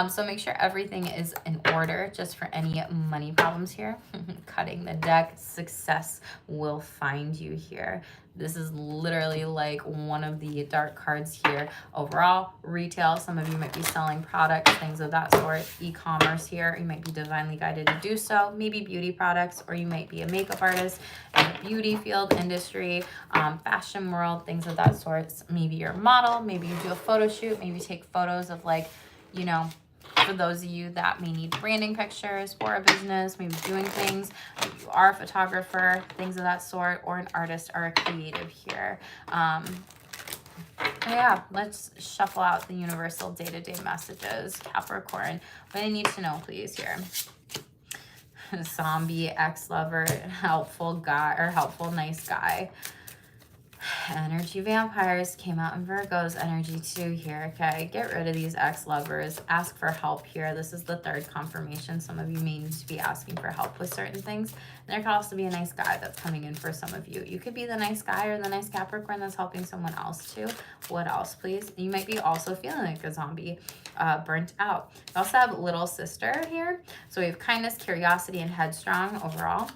so make sure everything is in order just for any money problems here. Cutting the deck, success will find you here. This is literally like one of the dark cards here. Overall, retail, some of you might be selling products, things of that sort. E-commerce here, you might be divinely guided to do so. Maybe beauty products, or you might be a makeup artist in the beauty field, industry, fashion world, things of that sort. Maybe you're a model, maybe you do a photo shoot, maybe take photos of like, you know, For those of you that may need branding pictures for a business, maybe doing things, if you are a photographer, things of that sort, or an artist or a creative here. Yeah, let's shuffle out the universal day-to-day messages. Capricorn, what do you need to know, please, here? Zombie, ex-lover, helpful guy, or helpful, nice guy. Energy vampires came out in Virgo's energy too here. Okay, get rid of these ex-lovers. Ask for help here. This is the third confirmation. Some of you may need to be asking for help with certain things. And there could also be a nice guy that's coming in for some of you. You could be the nice guy or the nice Capricorn that's helping someone else too. What else, please? You might be also feeling like a zombie, burnt out. We also have little sister here. So we have kindness, curiosity, and headstrong overall.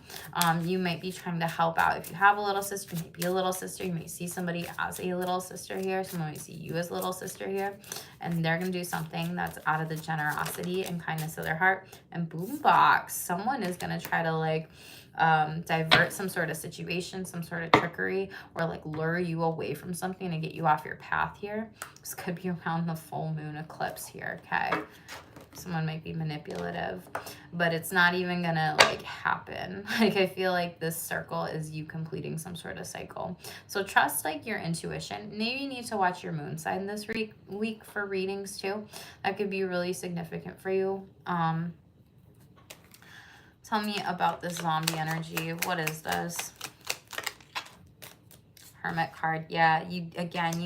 You might be trying to help out. If you have a little sister, you might be a little sister. You might see somebody as a little sister here. Someone might see you as a little sister here. And they're going to do something that's out of the generosity and kindness of their heart. And boombox, someone is going to try to like divert some sort of situation, some sort of trickery, or like lure you away from something to get you off your path here. This could be around the full moon eclipse here, okay? Someone might be manipulative, but it's not even gonna like happen. Like I feel like this circle is you completing some sort of cycle. So trust like your intuition. Maybe you need to watch your moon sign this week for readings too. That could be really significant for you. Tell me about this zombie energy. What is this? Hermit card. Yeah, you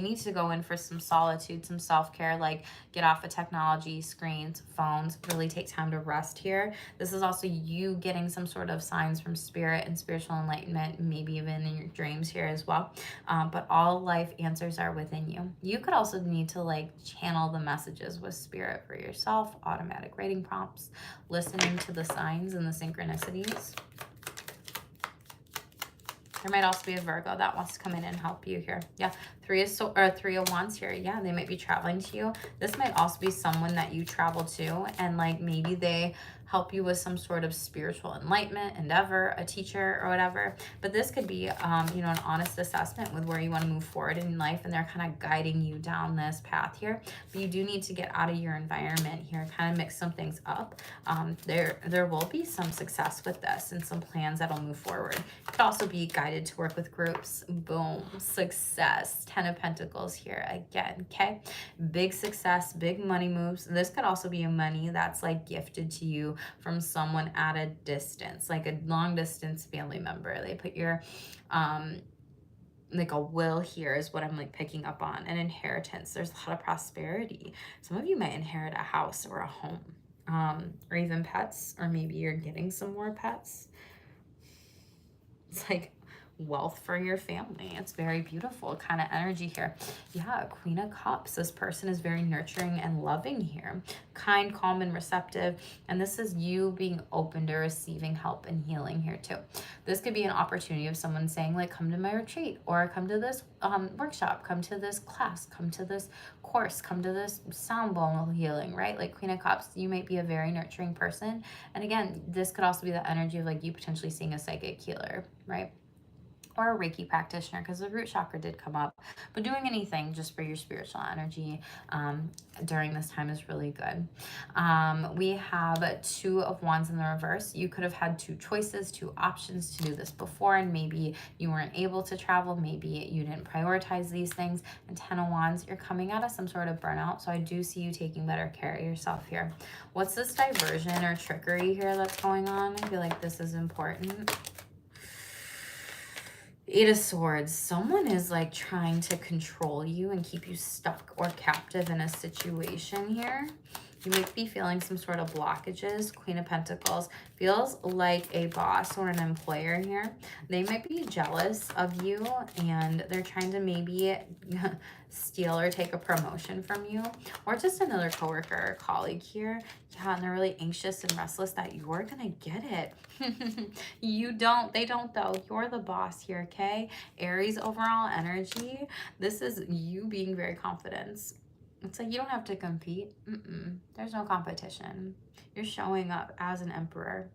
need to go in for some solitude, some self-care, like get off of technology, screens, phones, really take time to rest here. This is also you getting some sort of signs from spirit and spiritual enlightenment, maybe even in your dreams here as well. But all life answers are within you. You could also need to like channel the messages with spirit for yourself, automatic writing prompts, listening to the signs and the synchronicities. There might also be a Virgo that wants to come in and help you here. Yeah, three of wands here. Yeah, they might be traveling to you. This might also be someone that you travel to, and like maybe they help you with some sort of spiritual enlightenment endeavor, a teacher or whatever. But this could be, you know, an honest assessment with where you want to move forward in life, and they're kind of guiding you down this path here. But you do need to get out of your environment here, kind of mix some things up. There will be some success with this and some plans that'll move forward. You could also be guided to work with groups. Boom, success. 10 of Pentacles here again, okay? Big success, big money moves. This could also be a money that's like gifted to you from someone at a distance, like a long distance family member. They put your like a will here is what I'm like picking up on. An inheritance. There's a lot of prosperity. Some of you might inherit a house or a home, or even pets, or maybe you're getting some more pets. It's like wealth for your family. It's very beautiful kind of energy here. Yeah, Queen of Cups. This person is very nurturing and loving here. Kind, calm, and receptive. And this is you being open to receiving help and healing here too. This could be an opportunity of someone saying like, come to my retreat, or come to this workshop, come to this class, come to this course, come to this sound bowl healing, right? Like Queen of Cups, you might be a very nurturing person. And again, this could also be the energy of like you potentially seeing a psychic healer, right? Or a Reiki practitioner, because the root chakra did come up. But doing anything just for your spiritual energy during this time is really good. We have 2 of Wands in the reverse. You could have had 2 choices, 2 options to do this before, and maybe you weren't able to travel. Maybe you didn't prioritize these things. And 10 of Wands, you're coming out of some sort of burnout. So I do see you taking better care of yourself here. What's this diversion or trickery here that's going on? I feel like this is important. 8 of Swords. Someone is like trying to control you and keep you stuck or captive in a situation here. You might be feeling some sort of blockages. Queen of Pentacles feels like a boss or an employer here. They might be jealous of you and they're trying to maybe steal or take a promotion from you, or just another coworker or colleague here. Yeah, and they're really anxious and restless that you're gonna get it. They don't though. You're the boss here, okay? Aries overall energy. This is you being very confident. It's like you don't have to compete. There's no competition. You're showing up as an emperor.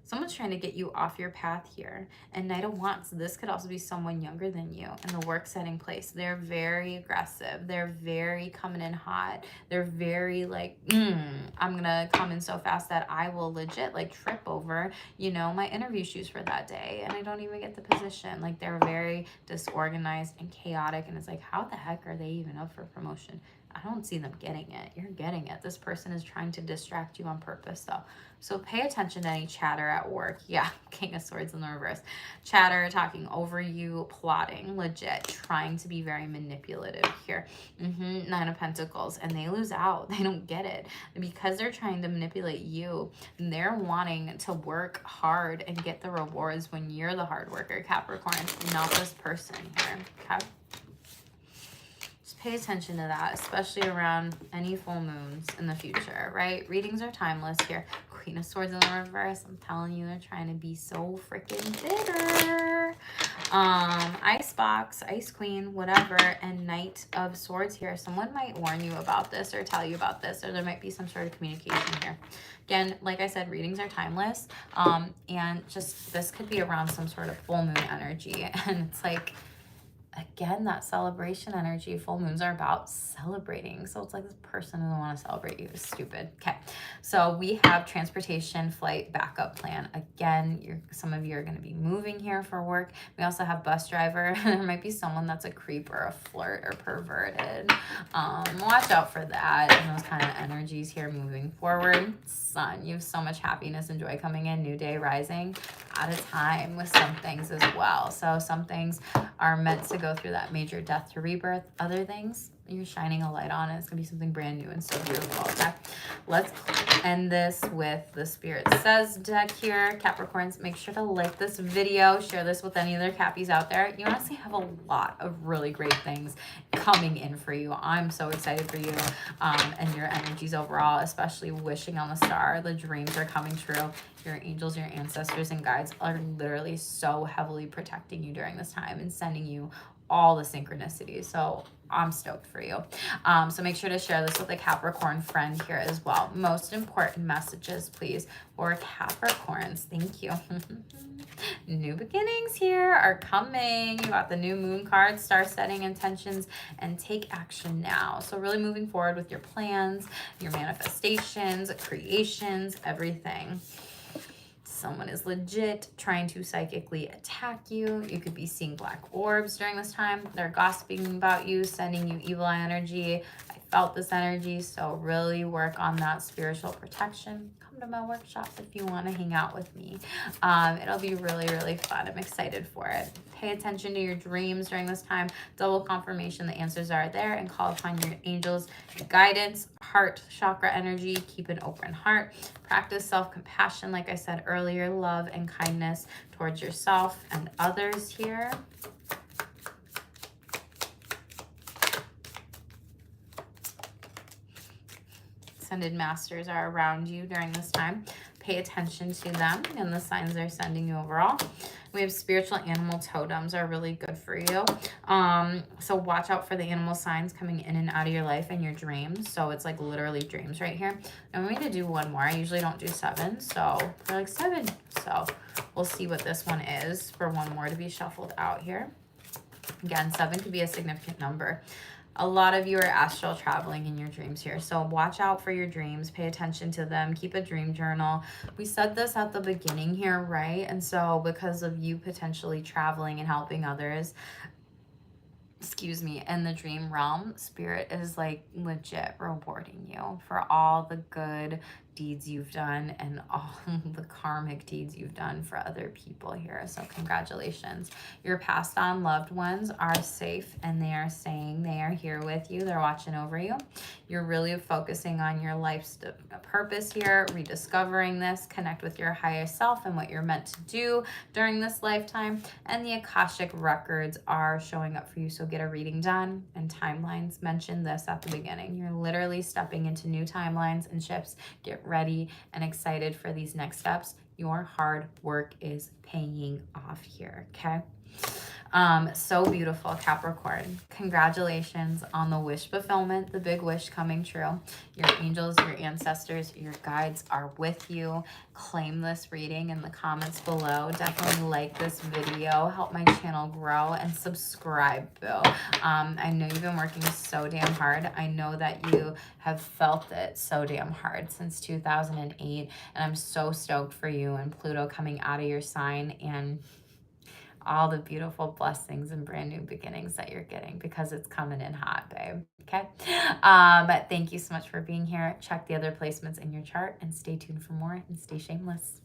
Someone's trying to get you off your path here. And Knight of Wands, this could also be someone younger than you in the work setting place. They're very aggressive. They're very coming in hot. They're very like, I'm going to come in so fast that I will legit like trip over, you know, my interview shoes for that day. And I don't even get the position. Like they're very disorganized and chaotic. And it's like, how the heck are they even up for promotion? I don't see them getting it. You're getting it. This person is trying to distract you on purpose though. So pay attention to any chatter at work. Yeah, King of Swords in the reverse. Chatter, talking over you, plotting, legit, trying to be very manipulative here. Nine of Pentacles, and they lose out. They don't get it. Because they're trying to manipulate you, they're wanting to work hard and get the rewards when you're the hard worker, Capricorn, not this person here, okay? Pay attention to that, especially around any full moons in the future, right? Readings are timeless here. Queen of Swords in the reverse. I'm telling you, they're trying to be so freaking bitter. Icebox, Ice Queen, whatever, and Knight of Swords here. Someone might warn you about this or tell you about this, or there might be some sort of communication here. Again, like I said, readings are timeless, and just this could be around some sort of full moon energy, and it's like, again, that celebration energy. Full moons are about celebrating. So it's like this person doesn't want to celebrate you. It's stupid. Okay. So we have transportation, flight, backup plan. Again, some of you are going to be moving here for work. We also have bus driver. There might be someone that's a creep or a flirt or perverted. Watch out for that and those kind of energies here moving forward. Sun, you have so much happiness and joy coming in. New day rising. Out of time with some things as well. So some things are meant to go through that major death to rebirth. Other things, you're shining a light on, and it's gonna be something brand new and so beautiful. Okay, let's end this with the Spirit Says deck here. Capricorns, make sure to like this video, share this with any other Cappies out there. You honestly have a lot of really great things coming in for you. I'm so excited for you and your energies overall, especially wishing on the star. The dreams are coming true. Your angels, your ancestors, and guides are literally so heavily protecting you during this time and sending you all the synchronicities. So I'm stoked for you. So make sure to share this with a Capricorn friend here as well. Most important messages, please, for Capricorns. Thank you. New beginnings here are coming. You got the new moon card, star setting intentions, and take action now. So really moving forward with your plans, your manifestations, creations, everything. Someone is legit trying to psychically attack you. You could be seeing black orbs during this time. They're gossiping about you, sending you evil eye energy. I felt this energy, so really work on that spiritual protection. Come to my workshops if you want to hang out with me. It'll be really, really fun. I'm excited for it. Pay attention to your dreams during this time. Double confirmation the answers are there, and call upon your angels' guidance. Heart chakra energy. Keep an open heart. Practice self-compassion, like I said earlier, love and kindness towards yourself and others here. Ascended masters are around you during this time. Pay attention to them and the signs they're sending you overall. We have spiritual animal totems are really good for you. So watch out for the animal signs coming in and out of your life and your dreams. So it's like literally dreams right here. I want me to do one more. I usually don't do 7. So we're like 7. So we'll see what this one is for one more to be shuffled out here. Again, 7 could be a significant number. A lot of you are astral traveling in your dreams here. So watch out for your dreams. Pay attention to them. Keep a dream journal. We said this at the beginning here, right? And so because of you potentially traveling and helping others, excuse me, in the dream realm, Spirit is like legit rewarding you for all the good deeds you've done and all the karmic deeds you've done for other people here. So congratulations. Your passed on loved ones are safe and they are saying they are here with you. They're watching over you. You're really focusing on your life's purpose here, rediscovering this, connect with your higher self and what you're meant to do during this lifetime. And the Akashic records are showing up for you. So get a reading done, and timelines. Mentioned this at the beginning. You're literally stepping into new timelines and shifts. Get ready and excited for these next steps. Your hard work is paying off here, okay? So beautiful, Capricorn. Congratulations on the wish fulfillment, the big wish coming true. Your angels, your ancestors, your guides are with you. Claim this reading in the comments below. Definitely like this video, help my channel grow, and subscribe, boo. I know you've been working so damn hard. I know that you have felt it so damn hard since 2008, and I'm so stoked for you and Pluto coming out of your sign and all the beautiful blessings and brand new beginnings that you're getting, because it's coming in hot, babe. Okay. But thank you so much for being here. Check the other placements in your chart and stay tuned for more, and stay shameless.